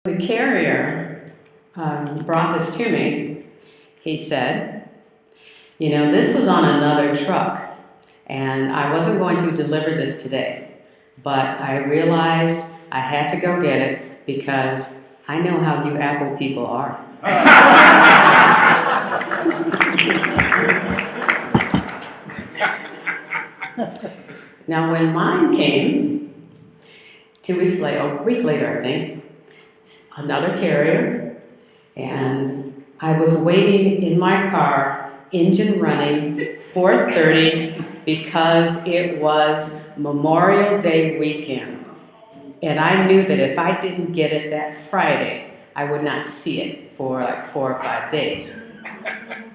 The carrier brought this to me. He said, you know, this was on another truck, and I wasn't going to deliver this today, but I realized I had to go get it because I know how you Apple people are. Now, when mine came, 2 weeks later, a week later, I think, another carrier, and I was waiting in my car, engine running, 4:30, because it was Memorial Day weekend. And I knew that if I didn't get it that Friday, I would not see it for like 4 or 5 days.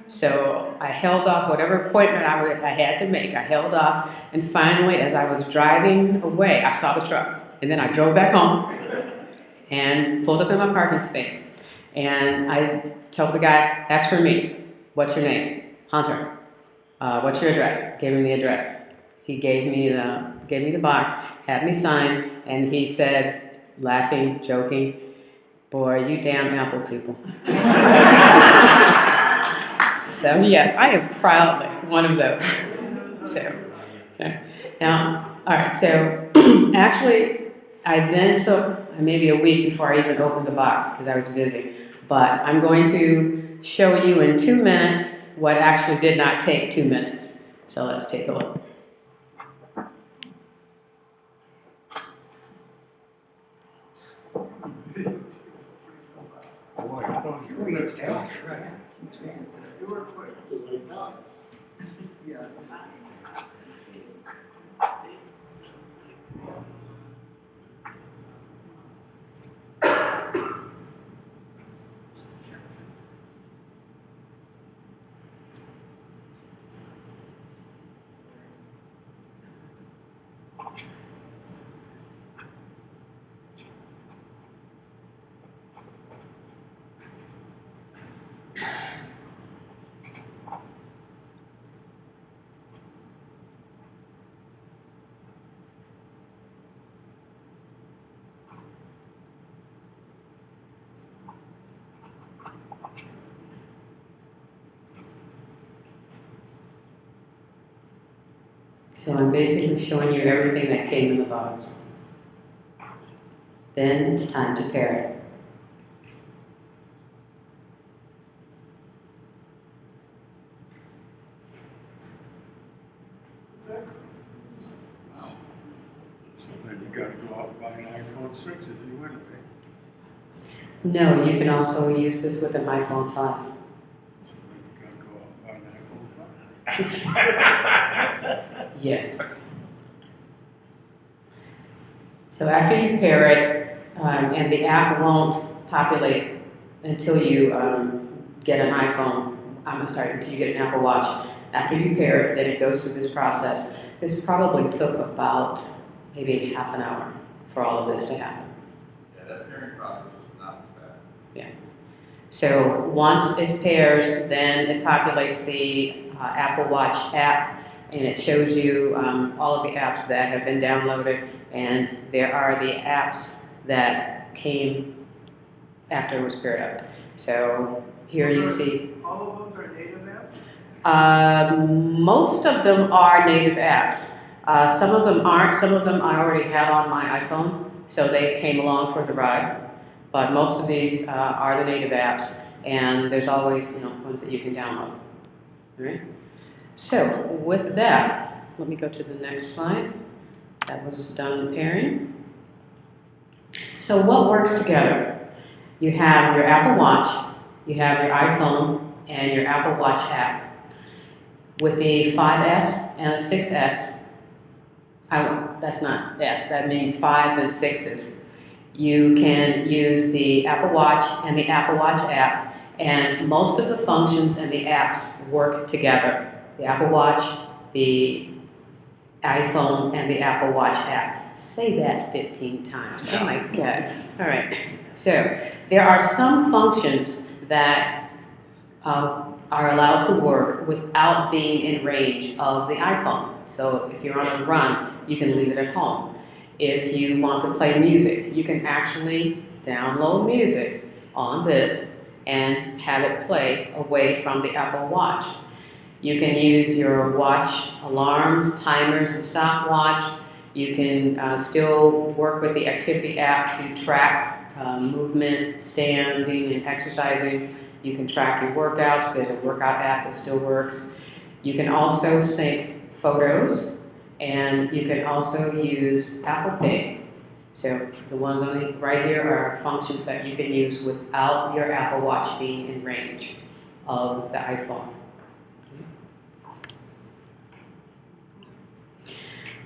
So I held off whatever appointment I had to make. I held off, and finally, as I was driving away, I saw the truck. And then I drove back home and pulled up in my parking space. And I told the guy, that's for me. What's your name? Hunter. What's your address? Gave him the address. He gave me the box, had me sign, and he said, laughing, joking, boy, you damn Apple people. So yes, I am proudly one of those. So, okay. Now, all right, so actually, I then took maybe a week before I even opened the box because I was busy. But I'm going to show you in 2 minutes what actually did not take 2 minutes. So let's take a look. Boy, I don't hear He's this fast. fast. Yeah, he's fast. You were quick. Yeah. So I'm basically showing you everything that came in the box. Then it's time to pair it. Wow. So then you gotta go out and buy an iPhone 6 if you want it. No, you can also use this with an iPhone 5. So then you gotta go out and buy an iPhone 5. Yes. So after you pair it, and the app won't populate until you get an iPhone, until you get an Apple Watch. After you pair it, then it goes through this process. This probably took about maybe half an hour for all of this to happen. Yeah, that pairing process is not the fastest. Yeah. So once it pairs, then it populates the Apple Watch app, and it shows you all of the apps that have been downloaded, and there are the apps that came after it was paired up. So here you see. All of those are native apps? Most of them are native apps. Some of them aren't. Some of them I already had on my iPhone, so they came along for the ride. But most of these are the native apps, and there's always ones that you can download. All right. So with that, let me go to the next slide. That was done with pairing. So what works together? You have your Apple Watch, you have your iPhone, and your Apple Watch app. With the 5S and the 6S, that's not S, that means 5s and 6s. You can use the Apple Watch and the Apple Watch app, and most of the functions and the apps work together. The Apple Watch, the iPhone, and the Apple Watch app. Say that 15 times. Oh my God. All right. So there are some functions that are allowed to work without being in range of the iPhone. So if you're on a run, you can leave it at home. If you want to play music, you can actually download music on this and have it play away from the Apple Watch. You can use your watch alarms, timers, and stopwatch. You can still work with the activity app to track movement, standing, and exercising. You can track your workouts. There's a workout app that still works. You can also sync photos, and you can also use Apple Pay. So the ones on the right here are functions that you can use without your Apple Watch being in range of the iPhone.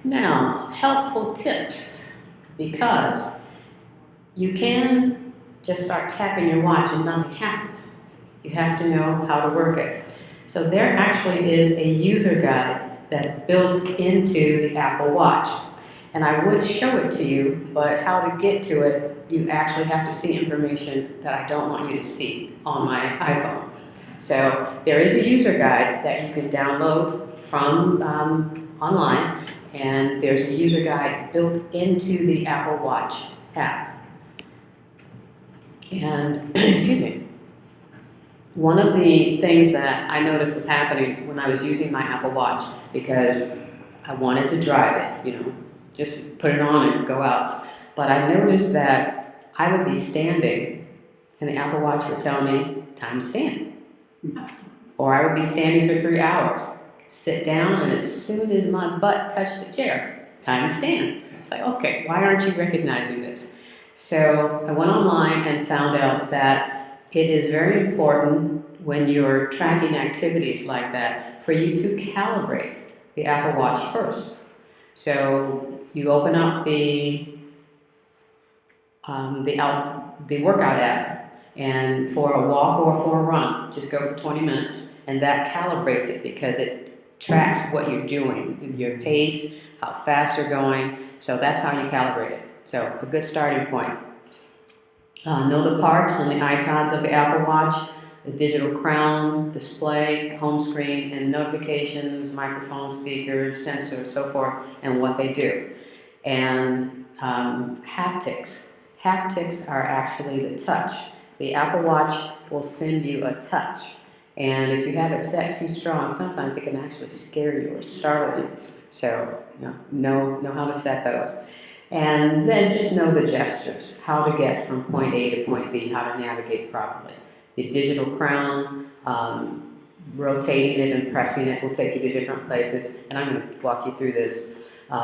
Now, helpful tips, because you can just start tapping your watch and nothing happens. You have to know how to work it. So there actually is a user guide that's built into the Apple Watch. And I would show it to you, but how to get to it, you actually have to see information that I don't want you to see on my iPhone. So there is a user guide that you can download from online. And there's a user guide built into the Apple Watch app. And, excuse me, one of the things that I noticed was happening when I was using my Apple Watch, because I wanted to drive it, just put it on and go out. But I noticed that I would be standing, and the Apple Watch would tell me, time to stand. Or I would be standing for 3 hours. Sit down, and as soon as my butt touched the chair, time to stand. It's like, okay, why aren't you recognizing this? So I went online and found out that it is very important when you're tracking activities like that for you to calibrate the Apple Watch first. So you open up the workout app, and for a walk or for a run, just go for 20 minutes, and that calibrates it because it tracks what you're doing, your pace, how fast you're going. So that's how you calibrate it. So a good starting point. Know the parts and the icons of the Apple Watch, the digital crown, display, home screen, and notifications, microphone, speakers, sensors, so forth, and what they do. And haptics. Haptics are actually the touch. The Apple Watch will send you a touch. And if you have it set too strong, sometimes it can actually scare you or startle you. So, know how to set those. And then just know the gestures, how to get from point A to point B, how to navigate properly. The digital crown, rotating it and pressing it will take you to different places. And I'm going to walk you through this.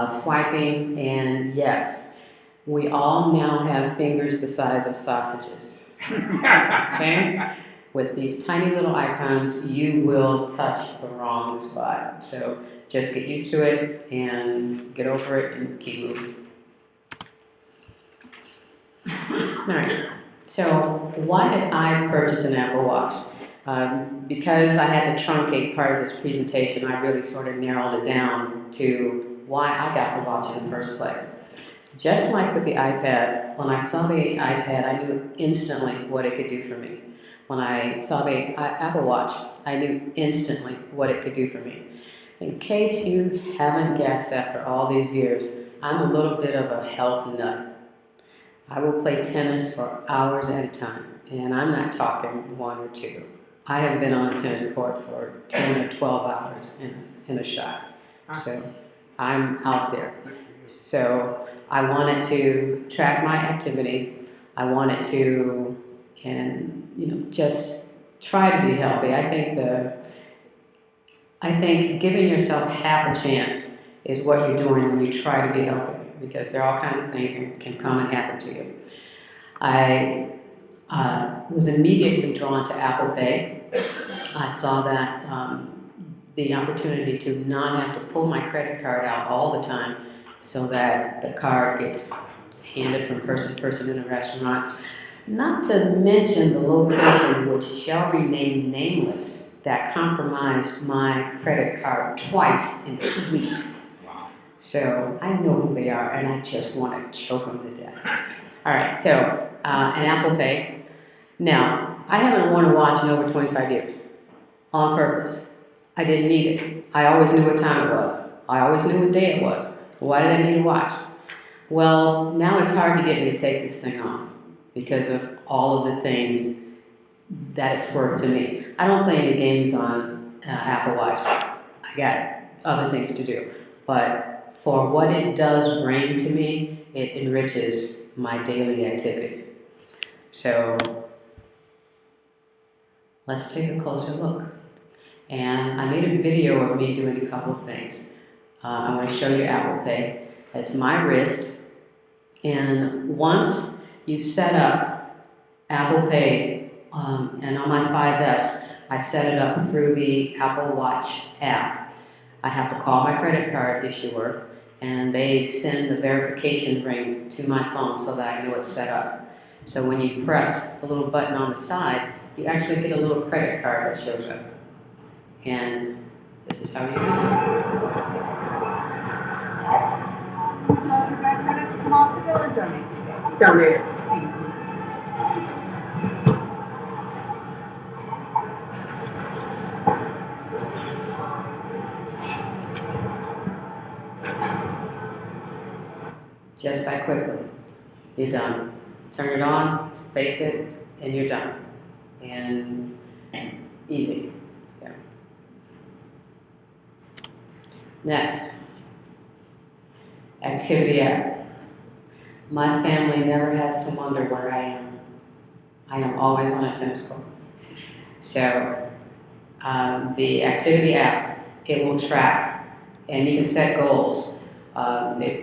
Swiping, and yes, we all now have fingers the size of sausages. Okay? With these tiny little icons, you will touch the wrong spot. So just get used to it and get over it and keep moving. Alright, so why did I purchase an Apple Watch? Because I had to truncate part of this presentation, I really sort of narrowed it down to why I got the watch in the first place. Just like with the iPad, when I saw the iPad, I knew instantly what it could do for me. When I saw the Apple Watch, I knew instantly what it could do for me. In case you haven't guessed after all these years, I'm a little bit of a health nut. I will play tennis for hours at a time, and I'm not talking 1 or 2. I have been on a tennis court for 10 or 12 hours in a shot. So I'm out there. So I wanted to track my activity. I wanted to, just try to be healthy. I think giving yourself half a chance is what you're doing when you try to be healthy, because there are all kinds of things that can come and happen to you. I was immediately drawn to Apple Pay. I saw that the opportunity to not have to pull my credit card out all the time so that the card gets handed from person to person in a restaurant. Not to mention the location, which shall remain nameless, that compromised my credit card twice in 2 weeks. So I know who they are, and I just want to choke them to death. All right, so an Apple Pay. Now, I haven't worn a watch in over 25 years, on purpose. I didn't need it. I always knew what time it was. I always knew what day it was. Why did I need a watch? Well, now it's hard to get me to take this thing off. because of all of the things that it's worth to me. I don't play any games on Apple Watch. I got other things to do. But for what it does bring to me, it enriches my daily activities. So let's take a closer look. And I made a video of me doing a couple of things. I'm going to show you Apple Pay. It's my wrist. And once you set up Apple Pay, and on my 5S, I set it up through the Apple Watch app. I have to call my credit card issuer, and they send the verification ring to my phone so that I know it's set up. So when you press the little button on the side, you actually get a little credit card that shows up. And this is how you use it. So you got minutes to come off the door, donate. Donate it. Thank you. Just that quickly. You're done. Turn it on, face it, and you're done. And easy. Yeah. Next. Activity app. My family never has to wonder where I am. I am always on a tennis court. So, the activity app, it will track, and you can set goals.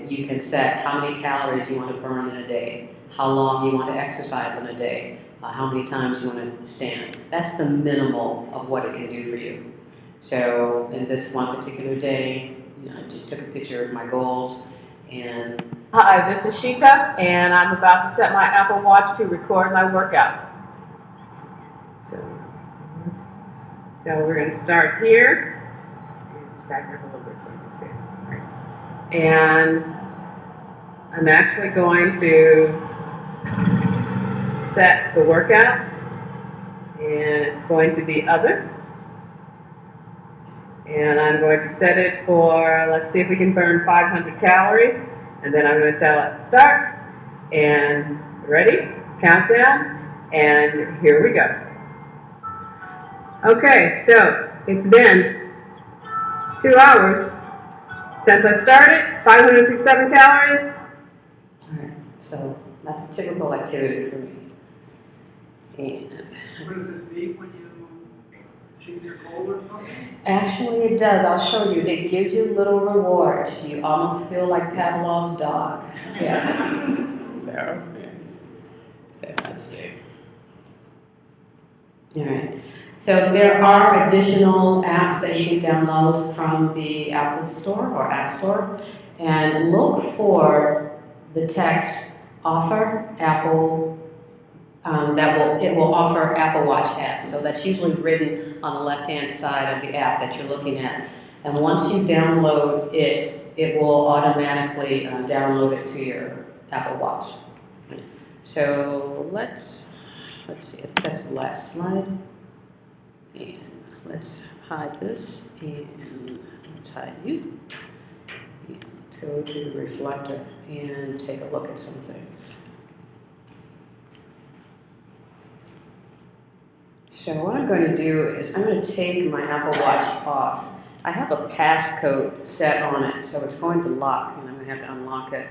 You can set how many calories you want to burn in a day, how long you want to exercise in a day, how many times you want to stand. That's the minimal of what it can do for you. So in this one particular day, I just took a picture of my goals and... Hi, this is Sheeta, and I'm about to set my Apple Watch to record my workout. So we're going to start here. Just back up a little bit so you can see it. And I'm actually going to set the workout, and it's going to be other. And I'm going to set it for, let's see if we can burn 500 calories. And then I'm going to tell it start, and ready, countdown, and here we go. Okay, so it's been 2 hours since I started, 567 calories. All right, so that's a typical activity for me. And What does it mean when you achieve your goal or something? actually it does, I'll show you. It gives you little rewards. You almost feel like Pavlov's dog. Yes. So let's see. All right. So there are additional apps that you can download from the Apple Store or App Store, and look for the text "offer Apple." It will offer Apple Watch apps. So that's usually written on the left-hand side of the app that you're looking at. And once you download it, it will automatically download it to your Apple Watch. So let's see if that's the last slide. And let's hide this, and let's hide you. And let's go to the reflector and take a look at some things. So what I'm going to do is I'm going to take my Apple Watch off. I have a passcode set on it, so it's going to lock, and I'm going to have to unlock it.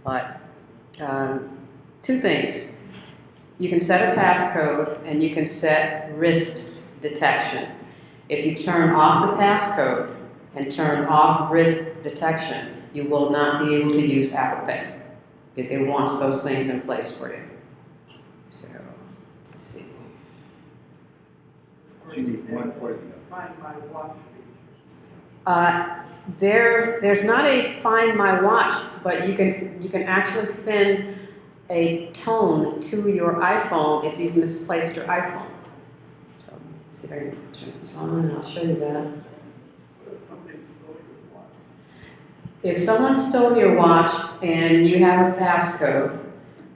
But two things. You can set a passcode, and you can set wrist detection. If you turn off the passcode and turn off wrist detection, you will not be able to use Apple Pay because it wants those things in place for you. So, let's see. You need one for the Find my watch feature. There's not a Find My Watch, but you can actually send a tone to your iPhone if you've misplaced your iPhone. So let's see if I can turn this on, and I'll show you that. What if somebody stole your watch? If someone stole your watch and you have a passcode,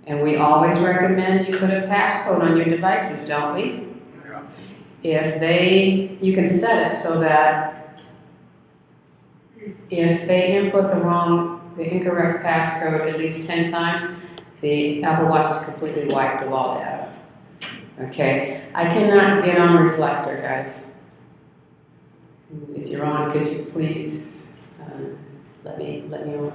and we always recommend you put a passcode on your devices, don't we? Yeah. You can set it so that if they input the incorrect passcode at least 10 times, The Apple Watch has completely wiped the wall data. Okay, I cannot get on reflector, guys. If you're on, could you please let me on?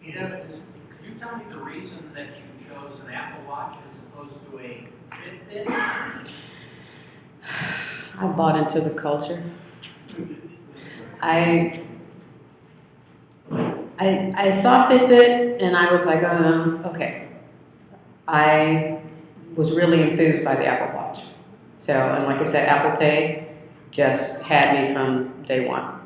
Ada, could you tell me the reason that you chose an Apple Watch as opposed to a Fitbit? I bought into the culture. I saw Fitbit and I was like, okay. I was really enthused by the Apple Watch. So, and like I said, Apple Pay just had me from day one.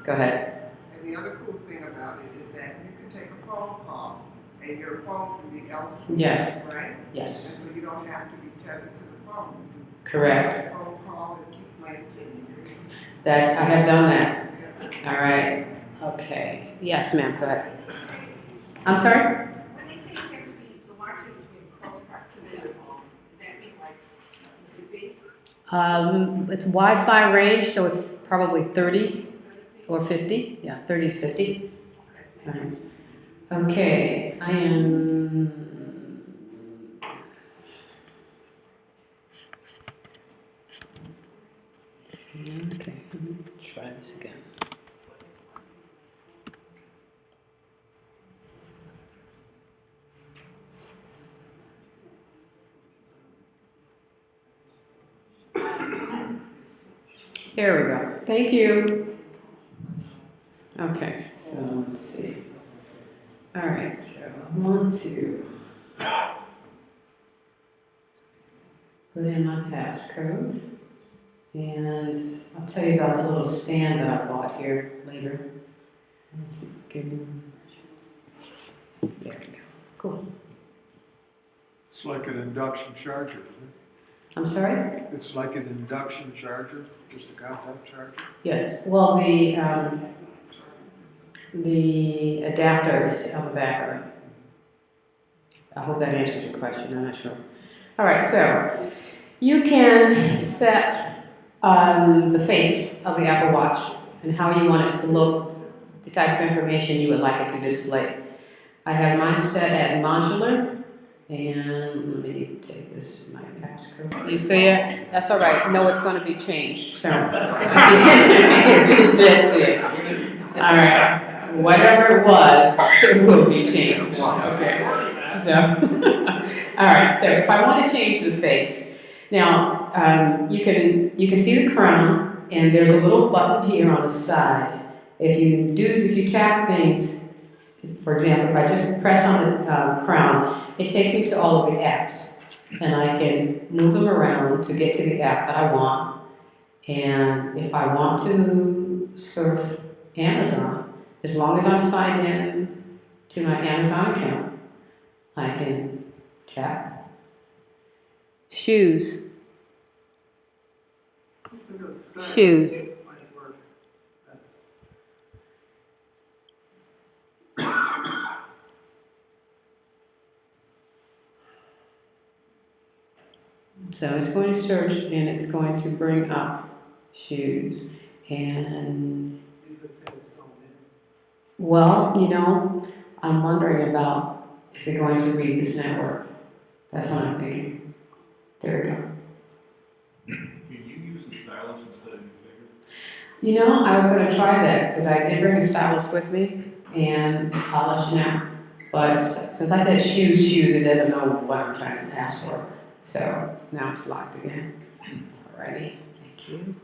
Go ahead. And the other cool thing about it is that you can take a phone call and your phone can be elsewhere. Yes. Right? Yes, And so you don't have to be tethered to the phone. You can correct. take that phone call and keep playing tennis. I have done that. Yeah. All right. Okay. Yes, ma'am. Go ahead. I'm sorry? When they say you have to be, the watch has to be in close proximity to the phone, does that mean like it could be? It's Wi-Fi range, so it's probably 30 or 50. Yeah, 30 to 50. All right. Okay, I am. Okay, let me try this again. There we go. Thank you. Okay, so let's see. All right, so I want to put in my passcode, and I'll tell you about the little stand that I bought here later. Let's give you. There we go. Cool. It's like an induction charger, isn't it? I'm sorry? It's like an induction charger, just a contact charger. Yes. Well, the adapter is on the back of it. I hope that answers your question. I'm not sure. All right. So you can set the face of the Apple Watch and how you want it to look, the type of information you would like it to display. I have mine set at modular, and let me take this, my passcode. You see it? That's all right. No, it's going to be changed. So, you did see it. All right. Whatever it was, it will be changed. Okay. So, all right. So, if I want to change the face, now you can see the crown, and there's a little button here on the side. If you tap things. For example, if I just press on the crown, it takes me to all of the apps. And I can move them around to get to the app that I want. And if I want to surf Amazon, as long as I'm signed in to my Amazon account, I can tap shoes. Shoes. So it's going to search and it's going to bring up shoes. And, well, I'm wondering about, is it going to read this network? That's what I'm thinking. There we go. Can you use the stylus instead of your finger? I was going to try that because I did bring a stylus with me, and I'll let you know. But since I said shoes, it doesn't know what I'm trying to ask for. So now it's locked again. Alrighty, thank you.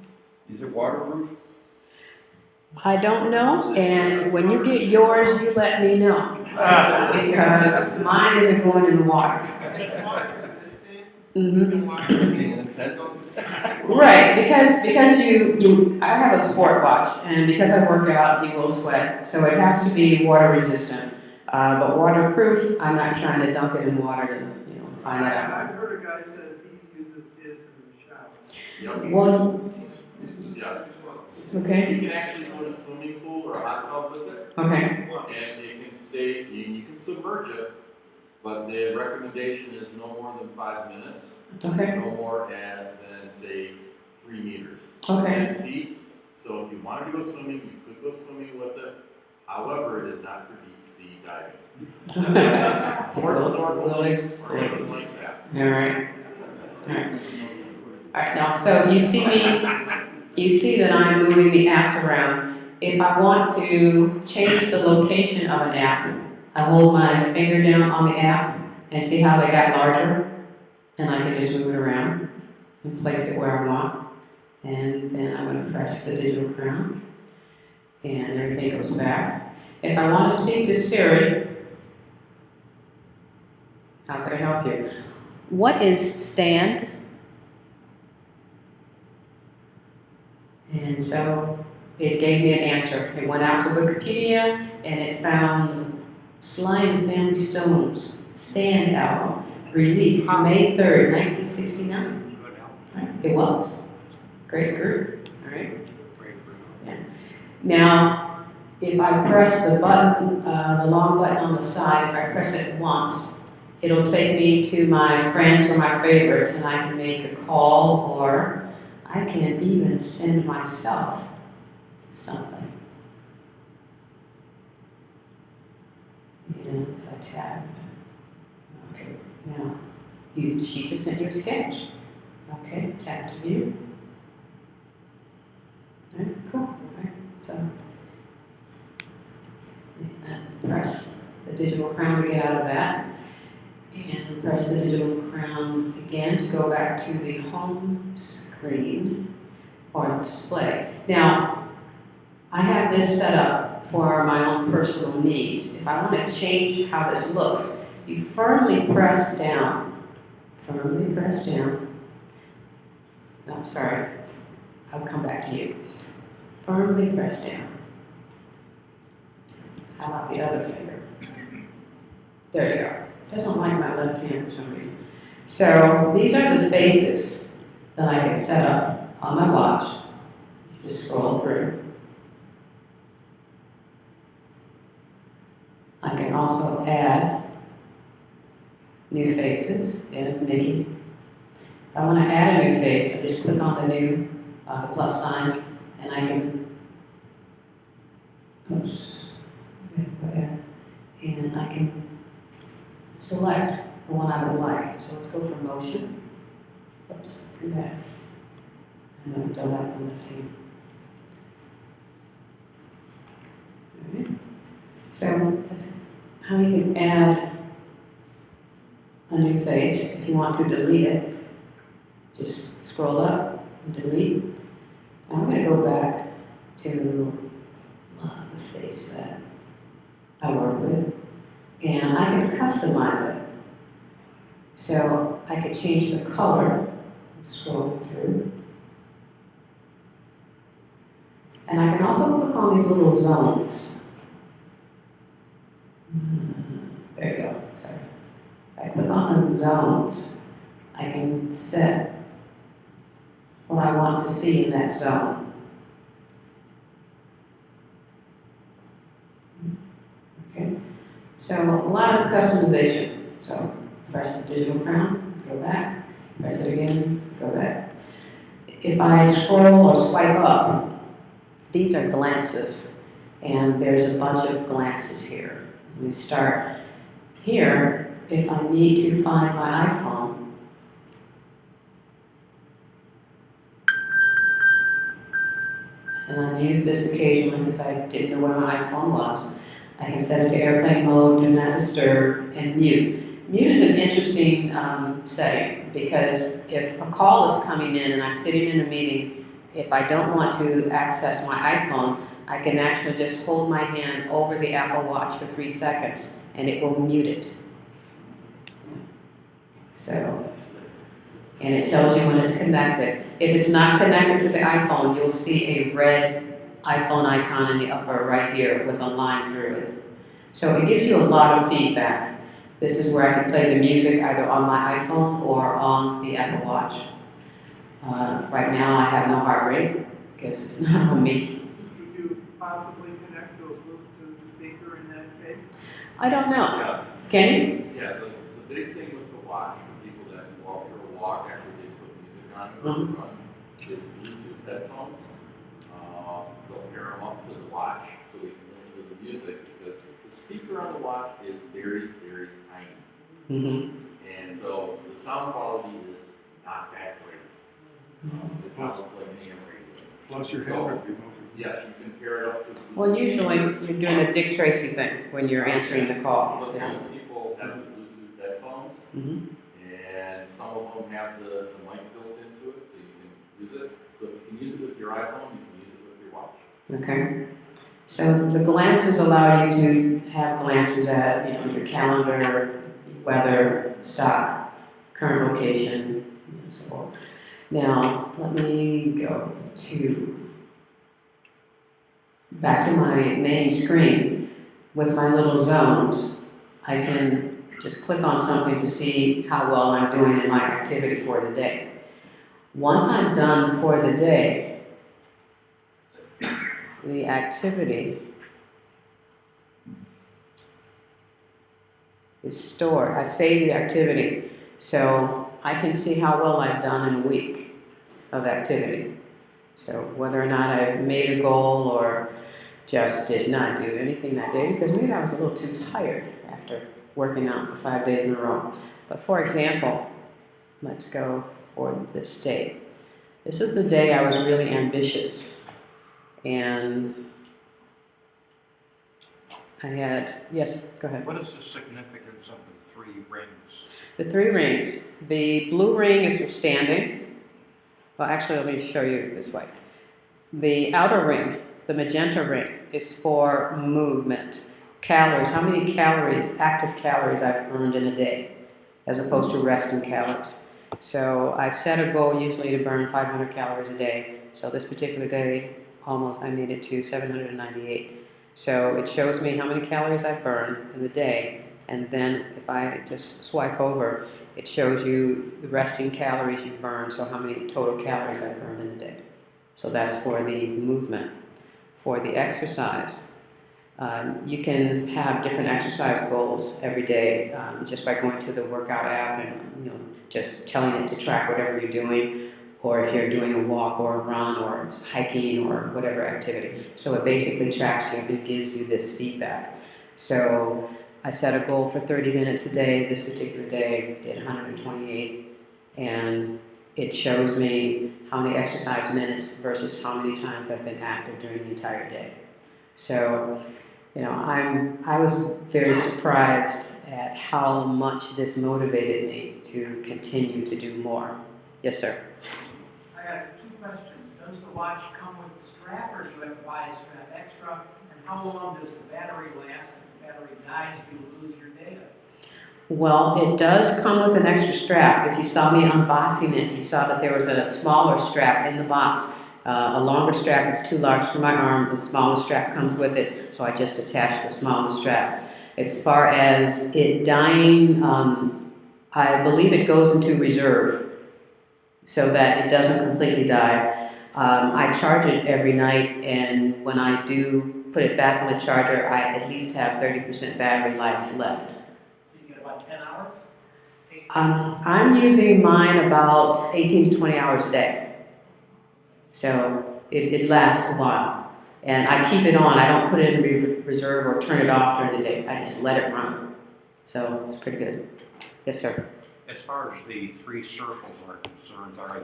Is it waterproof? I don't know, and when you get yours, you let me know. Because mine isn't going in the water. Mm-hmm. Right, because I have a sport watch, and because I work out, you will sweat, so it has to be water resistant. But waterproof, I'm not trying to dunk it in water to, find that out. I've heard a guy said he uses his in the shower. Yep. Well, Yes. okay, You can actually go in a swimming pool or a hot tub with it, okay, and it can stay, you can submerge it, but the recommendation is no more than 5 minutes, okay, no more than, say, 3 meters. okay, 10 feet, so if you wanted to go swimming, you could go swimming with it, However, it is not for deep sea diving. Or We'll snorkeling, or explain. anything like that. All right. All right. All right, now, so you see that I'm moving the apps around. If I want to change the location of an app, I hold my finger down on the app and see how they got larger, and I can just move it around and place it where I want. And then I'm going to press the digital crown, and everything goes back. If I want to speak to Siri, how can I help you? What is stand? And so it gave me an answer. It went out to Wikipedia and it found Sly and Family Stones stand album released May 3rd, 1969. Right. It was. Great group. All right. Yeah. Now, if I press the button, the long button on the side, if I press it once, it'll take me to my friends or my favorites, and I can make a call, or I can even send myself something. And I tap. Okay, now use the sheet to send your sketch. Okay, tap to view. All right, cool. All right, so and press the digital crown to get out of that. And press the digital crown again to go back to the home screen or display. Now, I have this set up for my own personal needs. If I want to change how this looks, you firmly press down. Firmly press down. No, sorry. I'll come back to you. Firmly press down. How about the other finger? There you go. Doesn't like my left hand for some reason. So these are the faces that I can set up on my watch. Just scroll through. I can also add new faces. If I want to add a new face, I just click on the new the plus sign, and I can. Oops. Okay, go ahead, and I can select the one I would like. So let's go for motion. Oops, do that. And I don't like the left hand. All right. So that's how you can add a new face. If you want to delete it, just scroll up and delete. Now I'm going to go back to the face that I work with. And I can customize it. So I could change the color, scroll through. And I can also click on these little zones. There you go, sorry. If I click on the zones, I can set what I want to see in that zone. Okay. So a lot of customization. So press the digital crown, go back, press it again, go back. If I scroll or swipe up, these are glances, and there's a bunch of glances here. Let me start here. If I need to find my iPhone, and I've used this occasionally because I didn't know where my iPhone was, I can set it to airplane mode, do not disturb, and mute. Mute is an interesting setting because if a call is coming in and I'm sitting in a meeting, if I don't want to access my iPhone, I can actually just hold my hand over the Apple Watch for 3 seconds and it will mute it. So, and it tells you when it's connected. If it's not connected to the iPhone, you'll see a red iPhone icon in the upper right here with a line through it. So it gives you a lot of feedback. This is where I can play the music either on my iPhone or on the Apple Watch. Right now I have no heart rate because it's not on me. Could you possibly connect to a Bluetooth speaker in that case? I don't know. Yes. Can you? Yeah, the big thing with the watch for people that walk for a walk after they put music on it or run is Bluetooth headphones. They'll pair them up to the watch so we can listen to the music Mm-hmm. And so the sound quality is not that great. It sounds like an AM radio. Plus your helmet remover. Yes, you can pair it up to. Well, usually you're doing a Dick Tracy thing when you're answering the call. But You know? most people have the Bluetooth headphones, Mm-hmm. and some of them have the mic built into it, so you can use it. So if you can use it with your iPhone, you can use it with your watch. Okay. So the glances allow you to have glances at, you know, your calendar, weather, stock, current location, and so forth. Now, let me go back to my main screen. With my little zones, I can just click on something to see how well I'm doing in my activity for the day. Once I'm done for the day, the activity is stored. I save the activity, so I can see how well I've done in a week of activity. So whether or not I've made a goal or just did not do anything that day, because maybe I was a little too tired after working out for 5 days in a row. But for example, let's go for this day. This was the day I was really ambitious. And I had, yes, go ahead. What is the significance of the 3 rings? The 3 rings. The blue ring is for standing. Well, actually, let me show you this way. The outer ring, the magenta ring, is for movement. Calories, how many calories, active calories I've earned in a day, as opposed to resting calories. So I set a goal usually to burn 500 calories a day. So this particular day, I made it to 798. So it shows me how many calories I burned in the day, and then if I just swipe over, it shows you the resting calories you burned, so how many total calories I burned in a day. So that's for the movement. For the exercise, you can have different exercise goals every day just by going to the workout app and just telling it to track whatever you're doing, or if you're doing a walk or a run or hiking or whatever activity. So it basically tracks you and gives you this feedback. So I set a goal for 30 minutes a day. This particular day, did 128, and it shows me how many exercise minutes versus how many times I've been active during the entire day. So, I was very surprised at how much this motivated me to continue to do more. Yes, sir. I got 2 questions. Does the watch come with a strap, or do you have to buy a strap extra? And how long does the battery last? If the battery dies, do you lose your data? Well, it does come with an extra strap. If you saw me unboxing it, you saw that there was a smaller strap in the box. A longer strap is too large for my arm. The smaller strap comes with it, so I just attached the smaller strap. As far as it dying, I believe it goes into reserve so that it doesn't completely die. I charge it every night, and when I do put it back on the charger, I at least have 30% battery life left. So you get about 10 hours? I'm using mine about 18 to 20 hours a day. So it lasts a while. And I keep it on. I don't put it in reserve or turn it off during the day. I just let it run. So it's pretty good. Yes, sir. As far as the 3 circles are concerned, are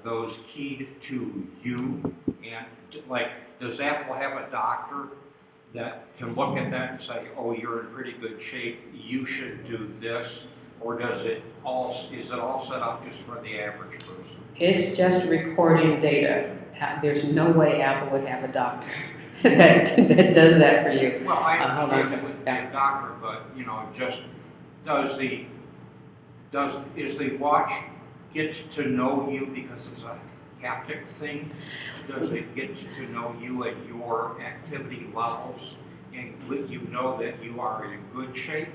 those keyed to you? And does Apple have a doctor that can look at that and say, oh, you're in pretty good shape, you should do this? Or is it all set up just for the average person? It's just recording data. There's no way Apple would have a doctor that does that for you. Well, I Hold understand on. it with the doctor, but just is the watch get to know you because it's a haptic thing? Does it get to know you at your activity levels and let you know that you are in good shape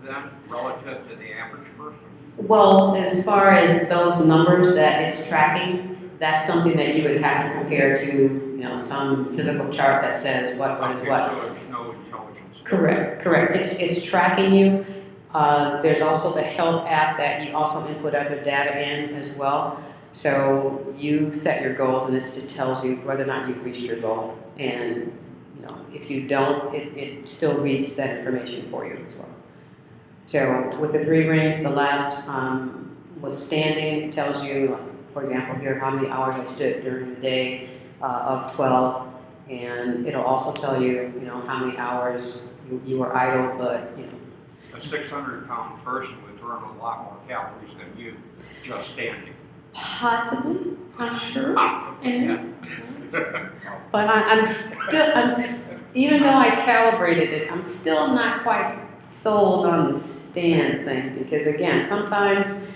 then relative to the average person? Well, as far as those numbers that it's tracking, that's something that you would have to compare to, some physical chart that says what is what. So there's no intelligence. Correct. It's tracking you. There's also the health app that you also input other data in as well. So you set your goals, and this just tells you whether or not you've reached your goal. And if you don't, it still reads that information for you as well. So with the 3 rings, the last was standing. It tells you, for example, here how many hours I stood during the day of 12, and it'll also tell you, how many hours you were idle, but A 600-pound person would burn a lot more calories than you just standing. possibly, I'm sure. Possibly, yes. But I'm still, even though I calibrated it, I'm still not quite sold on the stand thing, because again, sometimes,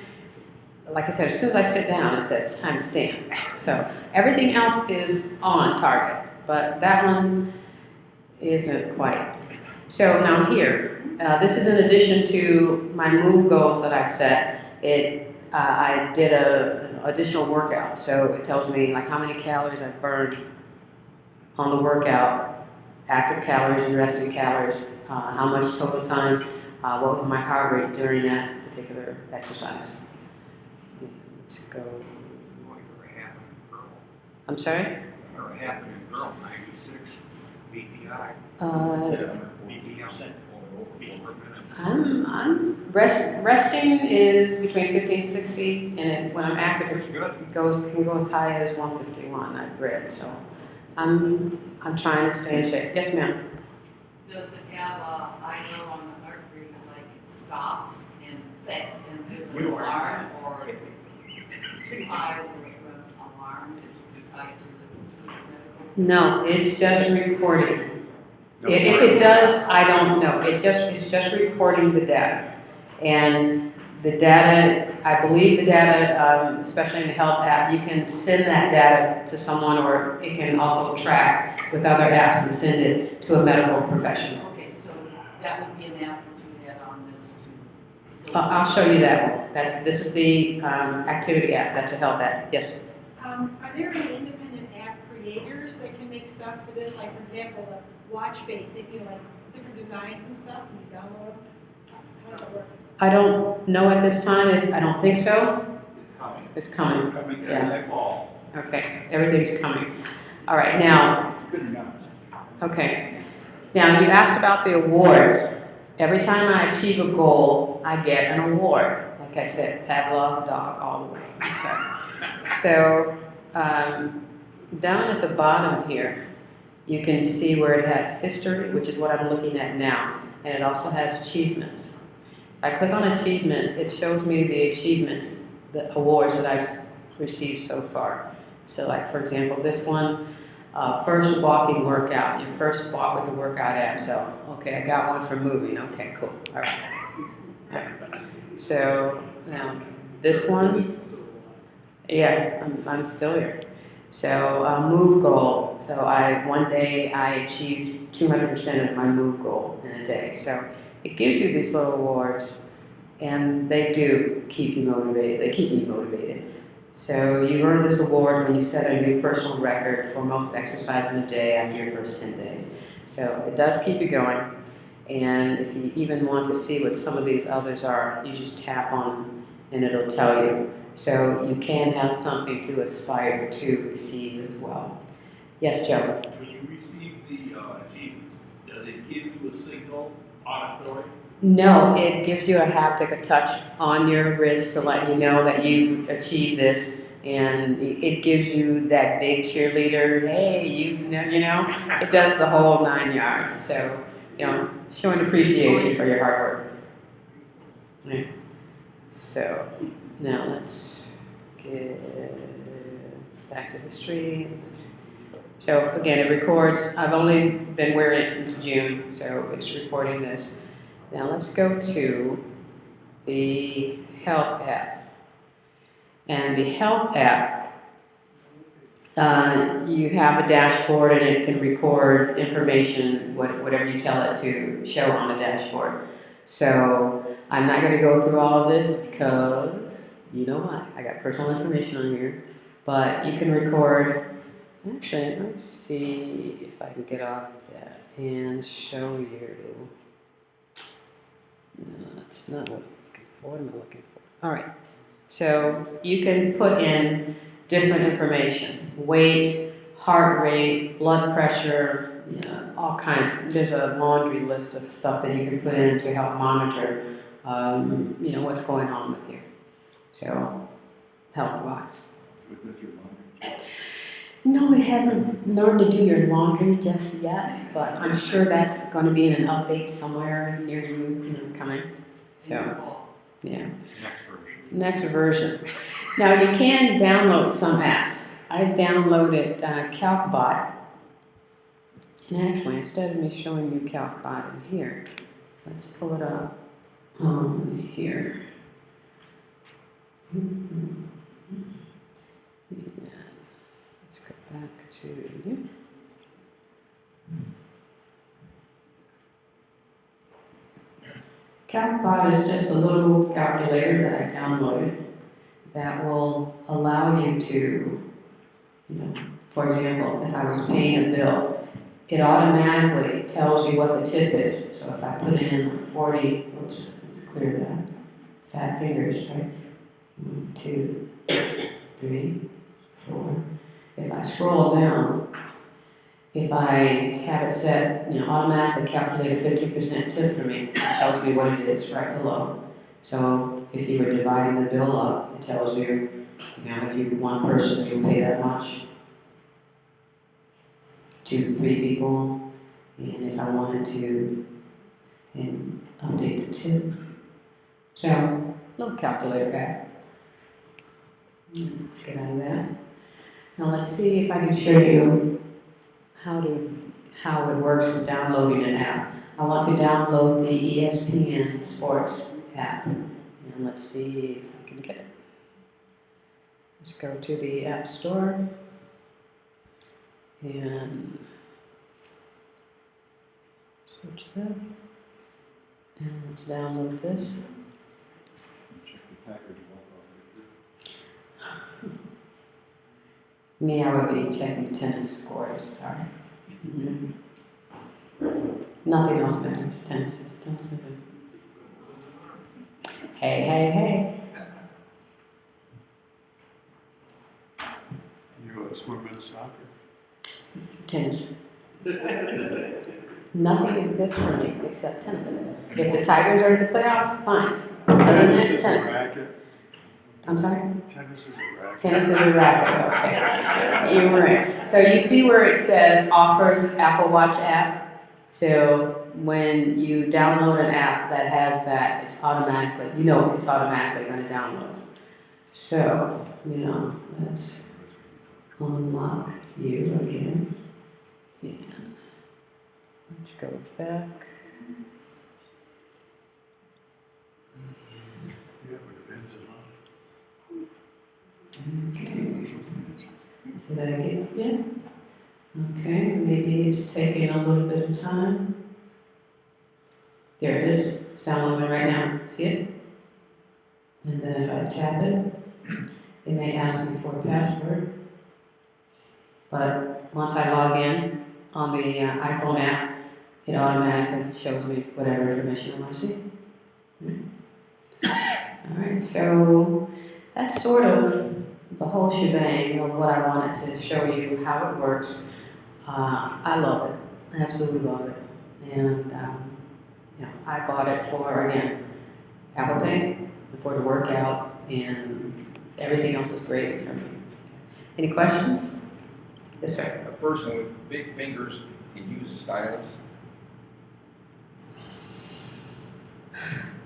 like I said, as soon as I sit down, it says it's time to stand. So everything else is on target, but that one isn't quite. So now here, this is in addition to my move goals that I set. I did an additional workout, so it tells me like how many calories I burned on the workout, active calories and resting calories, how much total time, what was my heart rate during that particular exercise. Let's go. Well, you're a happening girl. I'm sorry? You're a happening girl, 96 BPI. BPM. Beat per minute. Resting is between 50 and 60, and when I'm active, That's good. it can go as high as 151. I've read, so I'm trying to stay in shape. Yes, ma'am. Does it have I know on the heart rate, like it stopped and that and give an alarm, or if it's too high, will it run an alarm that you can tie to the medical? No, it's just recording. If it does, I don't know. It's just recording the data, and the data. I believe the data, especially in the health app, you can send that data to someone, or it can also track with other apps and send it to a medical professional. Okay, so that would be an app that you had on this to. I'll show you that one. This is the activity app. That's a health app. Yes. Are there any independent app creators that can make stuff for this? Like, for example, the watch face, they do like different designs and stuff, and you download them? How does that work? I don't know at this time. I don't think so. It's coming. It's coming. It's coming Yeah. Next fall. Okay. Everything's coming. All right. Now. It's good enough. Okay. Now you asked about the awards. Every time I achieve a goal, I get an award. Like I said, Pavlov's dog all the way. So down at the bottom here, you can see where it has history, which is what I'm looking at now, and it also has achievements. If I click on achievements, it shows me the achievements, the awards that I've received so far. So like, for example, this one, first walking workout, your first walk with the workout app. So, okay, I got one for moving. Okay, cool. All right. All right. So now this one, yeah, I'm still here. So move goal. So one day I achieved 200% of my move goal in a day. So it gives you these little awards, and they do keep you motivated. They keep me motivated. So you earn this award when you set a new personal record for most exercise in a day after your first 10 days. So it does keep you going. And if you even want to see what some of these others are, you just tap on them and it'll tell you. So you can have something to aspire to receive as well. Yes, Joe? When you receive the achievements, does it give you a signal auditory? No, it gives you a haptic, a touch on your wrist to let you know that you've achieved this, and it gives you that big cheerleader, hey, you know, it does the whole 9 yards. So, showing appreciation for your hard work. Yeah. So, now let's get back to history. So again, it records. I've only been wearing it since June, so it's recording this. Now let's go to the health app. And the health app, you have a dashboard and it can record information, whatever you tell it to show on the dashboard. So I'm not going to go through all of this because you know why. I got personal information on here. But you can record, actually, let's see if I can get off that and show you. No, that's not what I'm looking for. What am I looking for? All right. So you can put in different information: weight, heart rate, blood pressure, all kinds, there's a laundry list of stuff that you can put in to help monitor, what's going on with you. So, health-wise. With this your laundry? No, it hasn't learned to do your laundry just yet, but I'm sure that's going to be in an update somewhere near you, coming. So, yeah. Next version. Next version. Now you can download some apps. I downloaded CalcBot, and actually, instead of me showing you CalcBot in here, let's pull it up here. Yeah. Let's go back to. CalcBot is just a little calculator that I downloaded that will allow you to, for example, if I was paying a bill, it automatically tells you what the tip is. So if I put in 40, oops, let's clear that, fat fingers, right? 1, 2, 3, 4. If I scroll down, if I have it set, automatically calculate a 50% tip for me, it tells me what it is right below. So if you were dividing the bill up, it tells you, if you're one person, you'll pay that much. 2, 3 people, and if I wanted to, update the tip. So, little calculator app. Let's get out of that. Now let's see if I can show you how it works with downloading an app. I want to download the ESPN Sports app. And let's see if I can get it. Let's go to the App Store. And search that. And let's download this. Check the Packers walk-off. Me, I would be checking tennis scores, sorry. Nothing else matters, tennis. Hey, hey, hey. You swim in soccer? Tennis. Nothing exists for me except tennis. If the Tigers are in the playoffs, fine. Other than that, tennis. Is a racket. I'm sorry? Tennis is a racket. Tennis is a racket, okay. You're right. So you see where it says offers Apple Watch app? So when you download an app that has that, it's automatically going to download. So, let's unlock you again. And let's go back. Yeah, with events and Did I get it yet? Okay, maybe it's taking a little bit of time. There it is, it's downloading right now, see it? And then if I tap it, it may ask me for a password. But once I log in on the iPhone app, it automatically shows me whatever information I want to see. Alright, so that's sort of the whole shebang of what I wanted to show you, how it works. I love it, I absolutely love it. And I bought it for, again, Apple Pay, for the workout, and everything else is great for me. Any questions? Yes, sir. A person with big fingers can use a stylus?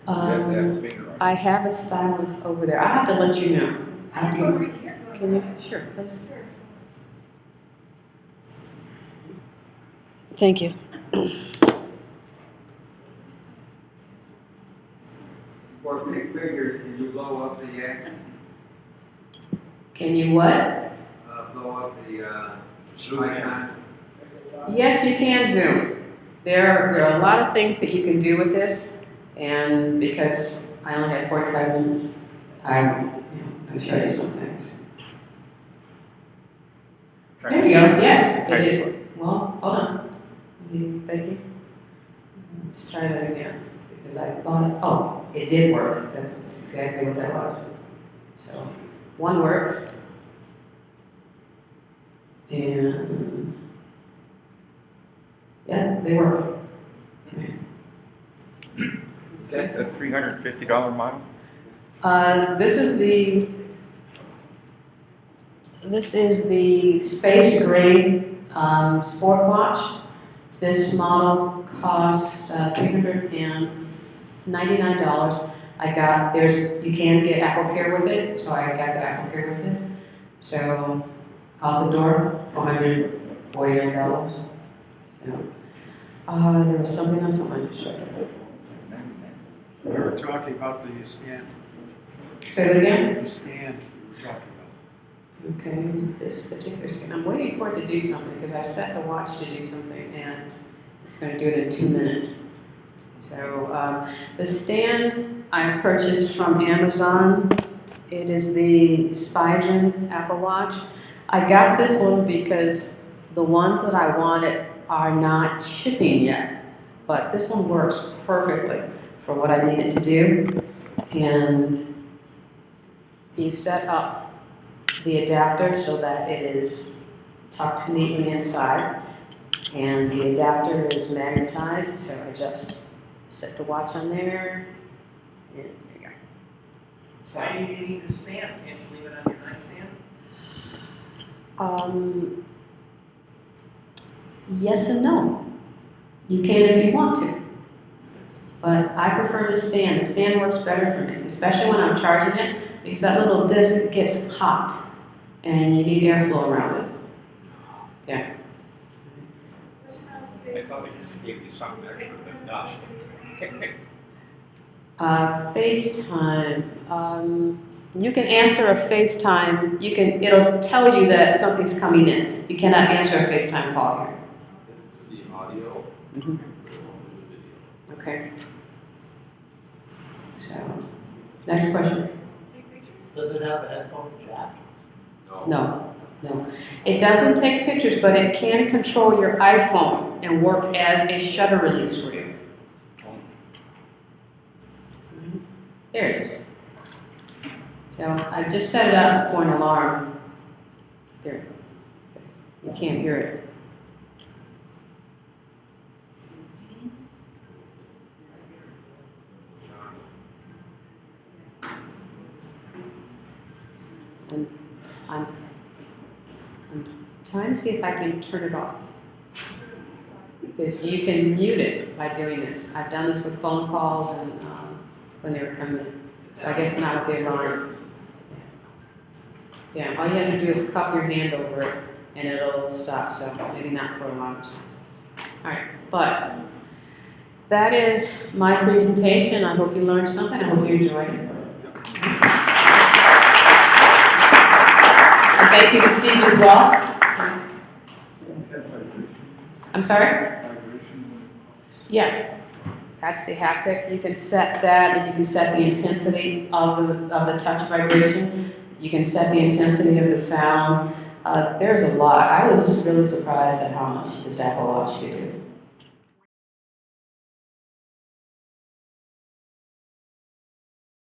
You have to have a finger on it. I have a stylus over there. I have to let you know. I have to Go go. right here. Can you? Sure, please. Thank you. For big fingers, can you blow up the X? Can you what? Blow up the Zoom in. icon? Yes, you can Zoom. There are a lot of things that you can do with this, and because I only have 45 minutes, I'm going to show you some things. There we go. Yes, it is. Well, hold on. Thank you. Let's try that again, because I thought, oh, it did work. That's exactly what that was. So, one works. And Yeah, they work. Is that the $350 model? This is the Space Gray Sport Watch. This model cost $399. You can get Apple Care with it, so I got the Apple Care with it. So, out the door, $449. Yeah. There was something else I wanted to show you. We were talking about the stand. Say that again? The stand we were talking about. Okay, this particular stand, I'm waiting for it to do something because I set the watch to do something and it's going to do it in 2 minutes. So the stand I purchased from Amazon. It is the Spygen Apple Watch. I got this one because the ones that I wanted are not shipping yet, but this one works perfectly for what I need it to do. And you set up the adapter so that it is tucked neatly inside, and the adapter is magnetized, so I just set the watch on there, and there you go. So, Why do you need the stand? Can't you leave it on your nightstand? yes and no. You can if you want to, but I prefer the stand. The stand works better for me, especially when I'm charging it, because that little disc gets hot, and you need airflow around it. Yeah. I thought they just gave you something extra than dust. FaceTime. You can answer a FaceTime. It'll tell you that something's coming in. You cannot answer a FaceTime call here. The audio. Mm-hmm. Okay. So, next question. Does it have a headphone jack? No. It doesn't take pictures, but it can control your iPhone and work as a shutter release for you. There it is. So I just set it up for an alarm. There. You can't hear it. And I'm trying to see if I can turn it off. Because you can mute it by doing this. I've done this with phone calls and when they were coming in. So I guess not with the alarm. Yeah, all you have to do is cup your hand over it and it'll stop, so maybe not for alarms. Alright, but that is my presentation. I hope you learned something. I hope you enjoyed it. And thank you to Steve as well. I'm sorry? Yes. That's the haptic. You can set that, and you can set the intensity of the touch vibration. You can set the intensity of the sound. There's a lot. I was really surprised at how much this Apple Watch could do.